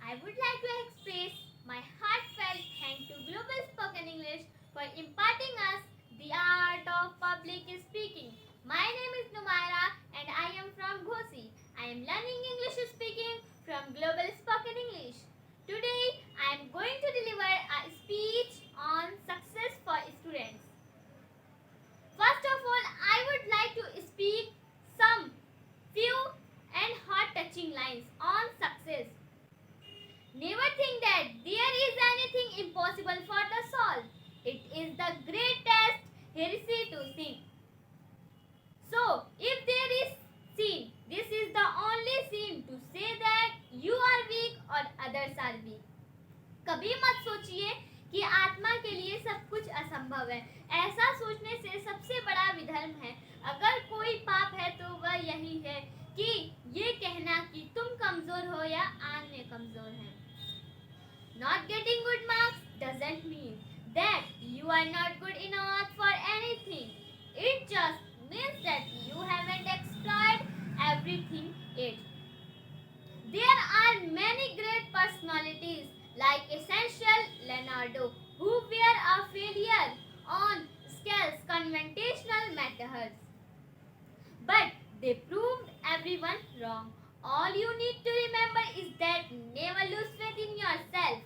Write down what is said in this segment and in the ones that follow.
I would like to express my heartfelt thanks to Global Spoken English for imparting us the art of public speaking. My name is Numaira and I am from Ghosi. I am learning English speaking from Global Spoken English. Today I am going to deliver a speech on success for students. First of all, I would like to speak some few and heart-touching lines on success. Never think that there is anything impossible for the soul. It is the greatest heresy to sin. So, if there is sin, this is the only sin to say that you are weak or others are weak. कभी मत सोचिए कि आत्मा के लिए सब कुछ असंभव है. ऐसा सोचने से सबसे बड़ा विधर्म है. अगर कोई पाप है तो वह यही है कि ये कहना कि तुम कमजोर हो या अन्य कमजोर हैं. Not getting good marks doesn't mean that you are not good enough for anything. It just means that you haven't explored everything yet. There are many great personalities like Essential Leonardo who were a failure on scales conventional methods. But they proved everyone wrong. All you need to remember is that never lose faith in yourself.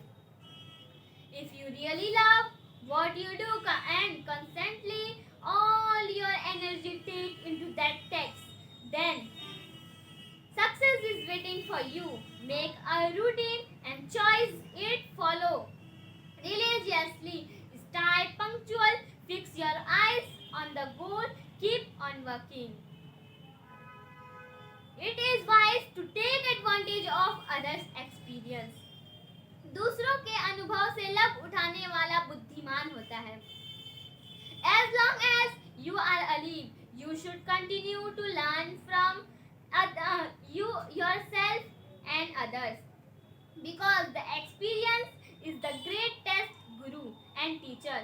If you really love what you do and constantly all your energy take into that text, then success is waiting for you. Make a routine and choice it follow religiously. Stay punctual. Fix your eyes on the goal. Keep on working. It is wise to take advantage of others' experience. दूसरों के अनुभव से लाभ उठाने वाला बुद्धिमान होता है. As long as you are alive, you should continue to learn from yourself and others, because the experience is the greatest guru and teacher.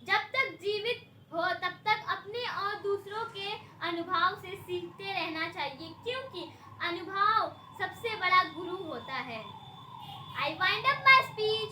जब तक जीवित हो तब तक अपने और दूसरों के अनुभव से सीखते रहना चाहिए, क्योंकि अनुभव सबसे बड़ा गुरु होता है. I wind up my speech